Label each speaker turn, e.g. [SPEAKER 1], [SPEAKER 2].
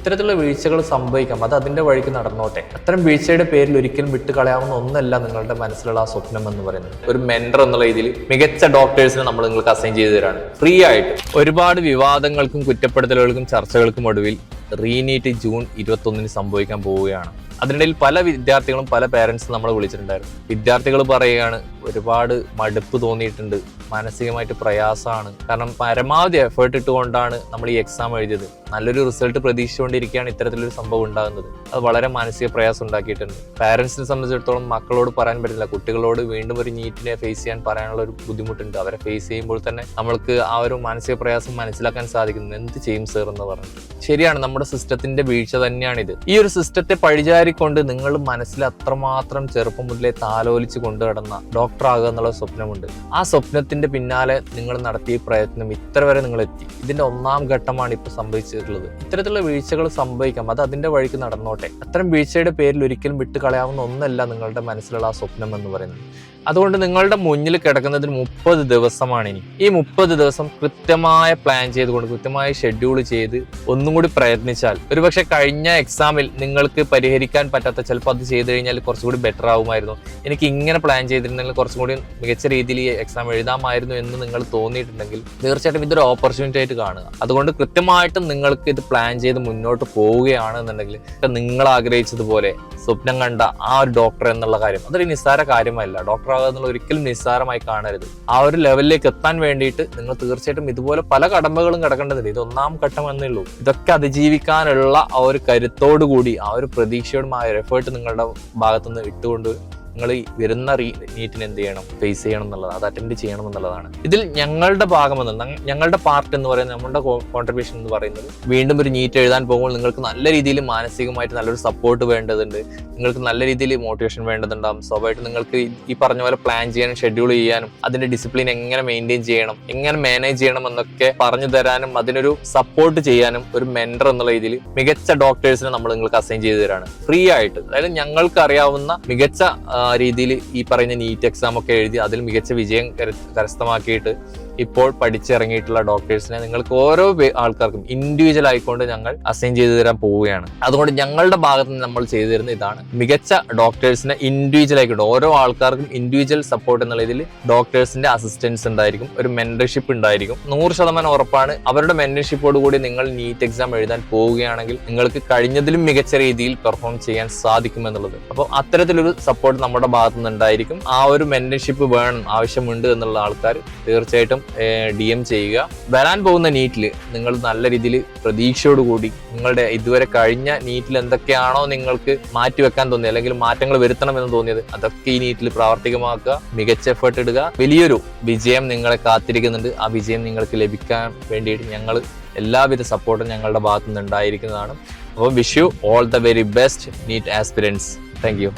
[SPEAKER 1] ഇത്തരത്തിലുള്ള വീഴ്ചകൾ സംഭവിക്കാം, അത് അതിന്റെ വഴിക്ക് നടന്നോട്ടെ. അത്തരം വീഴ്ചയുടെ പേരിൽ ഒരിക്കലും വിട്ടുകളയാവുന്ന ഒന്നല്ല നിങ്ങളുടെ മനസ്സിലുള്ള ആ സ്വപ്നം എന്ന് പറയുന്നത്. ഒരു മെന്റർ എന്നുള്ള രീതിയിൽ മികച്ച ഡോക്ടേഴ്സിനെ നമ്മൾ നിങ്ങൾക്ക് അസൈൻ ചെയ്തു തരാണ് ഫ്രീ ആയിട്ട്. ഒരുപാട് വിവാദങ്ങൾക്കും കുറ്റപ്പെടുത്തലുകൾക്കും ചർച്ചകൾക്കും ഒടുവിൽ റീനീറ്റ് ജൂൺ 21 സംഭവിക്കാൻ പോവുകയാണ്. അതിനിടയിൽ പല വിദ്യാർത്ഥികളും പല പേരൻസും നമ്മളെ വിളിച്ചിട്ടുണ്ടായിരുന്നു. വിദ്യാർത്ഥികൾ പറയുകയാണ്, ഒരുപാട് മടുപ്പ് തോന്നിയിട്ടുണ്ട്, മാനസികമായിട്ട് പ്രയാസമാണ്. കാരണം പരമാവധി എഫേർട്ട് ഇട്ടുകൊണ്ടാണ് നമ്മൾ ഈ എക്സാം എഴുതിയത്. നല്ലൊരു റിസൾട്ട് പ്രതീക്ഷിച്ചുകൊണ്ടിരിക്കുകയാണ് ഇത്തരത്തിലൊരു സംഭവം ഉണ്ടാകുന്നത്. അത് വളരെ മാനസിക പ്രയാസം ഉണ്ടാക്കിയിട്ടുണ്ട്. പാരൻസിനെ സംബന്ധിച്ചിടത്തോളം മക്കളോട് പറയാൻ പറ്റില്ല, കുട്ടികളോട് വീണ്ടും ഒരു നീറ്റിനെ ഫേസ് ചെയ്യാൻ പറയാനുള്ള ഒരു ബുദ്ധിമുട്ടുണ്ട്. അവരെ ഫേസ് ചെയ്യുമ്പോൾ തന്നെ നമ്മൾക്ക് ആ ഒരു മാനസിക പ്രയാസം മനസ്സിലാക്കാൻ സാധിക്കുന്നു. എന്ത് ചെയ്യും സർ എന്ന് പറഞ്ഞിട്ട്. ശരിയാണ്, നമ്മുടെ സിസ്റ്റത്തിന്റെ വീഴ്ച തന്നെയാണിത്. ഈ ഒരു സിസ്റ്റത്തെ പഴിചാരിക്കൊണ്ട് നിങ്ങൾ മനസ്സിൽ അത്രമാത്രം ചെറുപ്പം മുതലേ താലോലിച്ച് കൊണ്ടു കിടന്ന ഡോക്ടർ ആകുക എന്നുള്ള സ്വപ്നമുണ്ട്. ആ സ്വപ്നത്തിന്റെ പിന്നാലെ നിങ്ങൾ നടത്തിയ പ്രയത്നം ഇത്ര വരെ നിങ്ങൾ എത്തി. ഇതിന്റെ ഒന്നാം ഘട്ടമാണ് ഇപ്പൊ സംഭവിച്ചിട്ടുള്ളത്. ഇത്തരത്തിലുള്ള വീഴ്ചകൾ സംഭവിക്കാം, അത് അതിന്റെ വഴിക്ക് നടന്നോട്ടെ. അത്തരം വീഴ്ചയുടെ പേരിൽ ഒരിക്കലും വിട്ടുകളയാവുന്ന ഒന്നല്ല നിങ്ങളുടെ മനസ്സിലുള്ള ആ സ്വപ്നം എന്ന് പറയുന്നത്. അതുകൊണ്ട് നിങ്ങളുടെ മുന്നിൽ കിടക്കുന്നതിന് 30 ദിവസമാണ് ഇനി. ഈ 30 ദിവസം കൃത്യമായ പ്ലാൻ ചെയ്തുകൊണ്ട് കൃത്യമായി ഷെഡ്യൂൾ ചെയ്ത് ഒന്നും കൂടി പ്രയത്നിച്ചാൽ ഒരുപക്ഷെ കഴിഞ്ഞ എക്സാമിൽ നിങ്ങൾക്ക് പരിഹരിക്കാൻ പറ്റാത്ത ചിലപ്പോൾ അത് ചെയ്ത് കഴിഞ്ഞാൽ കുറച്ചുകൂടി ബെറ്റർ ആവുമായിരുന്നു, എനിക്ക് ഇങ്ങനെ പ്ലാൻ ചെയ്തിരുന്നെങ്കിൽ കുറച്ചും കൂടി മികച്ച രീതിയിൽ ഈ എക്സാം എഴുതാമായിരുന്നു എന്ന് നിങ്ങൾ തോന്നിയിട്ടുണ്ടെങ്കിൽ തീർച്ചയായിട്ടും ഇതൊരു ഓപ്പർച്യൂണിറ്റി ആയിട്ട് കാണുക. അതുകൊണ്ട് കൃത്യമായിട്ടും നിങ്ങൾക്ക് ഇത് പ്ലാൻ ചെയ്ത് മുന്നോട്ട് പോവുകയാണെന്നുണ്ടെങ്കിൽ നിങ്ങൾ ആഗ്രഹിച്ചതുപോലെ സ്വപ്നം കണ്ട ആ ഒരു ഡോക്ടർ എന്നുള്ള കാര്യം അതൊരു നിസ്സാര കാര്യമല്ല. ഡോക്ടർ ആകുക എന്നുള്ള ഒരിക്കലും നിസ്സാരമായി കാണരുത്. ആ ഒരു ലെവലിലേക്ക് എത്താൻ വേണ്ടിയിട്ട് നിങ്ങൾ തീർച്ചയായിട്ടും ഇതുപോലെ പല കടമ്പകളും കിടക്കേണ്ടതില്ല. ഇത് ഒന്നാം ഘട്ടം എന്നേ ഉള്ളൂ. ഇതൊക്കെ അതിജീവിക്കാനുള്ള ആ ഒരു കരുത്തോടു കൂടി ആ ഒരു പ്രതീക്ഷയോടും ആ ഒരു എഫേർട്ട് നിങ്ങളുടെ ഭാഗത്തുനിന്ന് ഇട്ടുകൊണ്ട് നിങ്ങൾ ഈ വരുന്ന നീറ്റിന് എന്ത് ചെയ്യണം, ഫേസ് ചെയ്യണം എന്നുള്ളത്, അത് അറ്റൻഡ് ചെയ്യണം എന്നുള്ളതാണ്. ഇതിൽ ഞങ്ങളുടെ ഭാഗം ഞങ്ങളുടെ പാർട്ട് എന്ന് പറയുന്നത്, നമ്മുടെ കോൺട്രിബ്യൂഷൻ എന്ന് പറയുന്നത്, വീണ്ടും ഒരു നീറ്റ് എഴുതാൻ പോകുമ്പോൾ നിങ്ങൾക്ക് നല്ല രീതിയിൽ മാനസികമായിട്ട് നല്ലൊരു സപ്പോർട്ട് വേണ്ടതുണ്ട്, നിങ്ങൾക്ക് നല്ല രീതിയിൽ മോട്ടിവേഷൻ വേണ്ടതുണ്ടാകും. സ്വാഭാവികമായിട്ട് നിങ്ങൾക്ക് ഈ പറഞ്ഞ പോലെ പ്ലാൻ ചെയ്യാനും ഷെഡ്യൂൾ ചെയ്യാനും അതിന്റെ ഡിസിപ്ലിൻ എങ്ങനെ മെയിൻറ്റെയിൻ ചെയ്യണം, എങ്ങനെ മാനേജ് ചെയ്യണം എന്നൊക്കെ പറഞ്ഞു തരാനും അതിനൊരു സപ്പോർട്ട് ചെയ്യാനും ഒരു മെന്റർ എന്നുള്ള രീതിയിൽ മികച്ച ഡോക്ടേഴ്സിനെ നമ്മൾ നിങ്ങൾക്ക് അസൈൻ ചെയ്തു തരാണ് ഫ്രീ ആയിട്ട്. അതായത് ഞങ്ങൾക്ക് അറിയാവുന്ന മികച്ച രീതിയിൽ ഈ പറയുന്ന നീറ്റ് എക്സാം ഒക്കെ എഴുതി അതിൽ മികച്ച വിജയം കരസ്ഥമാക്കിയിട്ട് ഇപ്പോൾ പഠിച്ചിറങ്ങിയിട്ടുള്ള ഡോക്ടേഴ്സിനെ നിങ്ങൾക്ക് ഓരോ ആൾക്കാർക്കും ഇൻഡിവിജ്വൽ ആയിക്കൊണ്ട് ഞങ്ങൾ അസൈൻ ചെയ്തു തരാൻ പോവുകയാണ്. അതുകൊണ്ട് ഞങ്ങളുടെ ഭാഗത്ത് നിന്ന് നമ്മൾ ചെയ്തു തരുന്ന ഇതാണ്, മികച്ച ഡോക്ടേഴ്സിനെ ഇൻഡിവിജ്വൽ ആയിക്കോട്ടെ ഓരോ ആൾക്കാർക്കും ഇൻഡിവിജ്വൽ സപ്പോർട്ട് എന്നുള്ള ഇതിൽ ഡോക്ടേഴ്സിന്റെ അസിസ്റ്റൻസ് ഉണ്ടായിരിക്കും, ഒരു മെന്റർഷിപ്പ് ഉണ്ടായിരിക്കും. 100% ഉറപ്പാണ്, അവരുടെ മെന്റർഷിപ്പോട് കൂടി നിങ്ങൾ നീറ്റ് എക്സാം എഴുതാൻ പോവുകയാണെങ്കിൽ നിങ്ങൾക്ക് കഴിഞ്ഞതിലും മികച്ച രീതിയിൽ പെർഫോം ചെയ്യാൻ സാധിക്കുമെന്നുള്ളത്. അപ്പോൾ അത്തരത്തിലൊരു സപ്പോർട്ട് നമ്മുടെ ഭാഗത്തു നിന്ന് ഉണ്ടായിരിക്കും. ആ ഒരു മെന്റർഷിപ്പ് വേണം, ആവശ്യമുണ്ട് എന്നുള്ള ആൾക്കാർ തീർച്ചയായിട്ടും DM ചെയ്യുക. വരാൻ പോകുന്ന നീറ്റിൽ നിങ്ങൾ നല്ല രീതിയിൽ പ്രതീക്ഷയോടുകൂടി നിങ്ങളുടെ ഇതുവരെ കഴിഞ്ഞ നീറ്റിൽ എന്തൊക്കെയാണോ നിങ്ങൾക്ക് മാറ്റിവെക്കാൻ തോന്നിയത് അല്ലെങ്കിൽ മാറ്റങ്ങൾ വരുത്തണമെന്ന് തോന്നിയത് അതൊക്കെ ഈ നീറ്റിൽ പ്രാവർത്തികമാക്കുക, മികച്ച എഫേർട്ട് ഇടുക. വലിയൊരു വിജയം നിങ്ങളെ കാത്തിരിക്കുന്നുണ്ട്. ആ വിജയം നിങ്ങൾക്ക് ലഭിക്കാൻ വേണ്ടിയിട്ട് ഞങ്ങൾ എല്ലാവിധ സപ്പോർട്ടും ഞങ്ങളുടെ ഭാഗത്തു നിന്ന് ഉണ്ടായിരിക്കുന്നതാണ്. അപ്പോൾ wish you all the very best NEET aspirants. Thank U.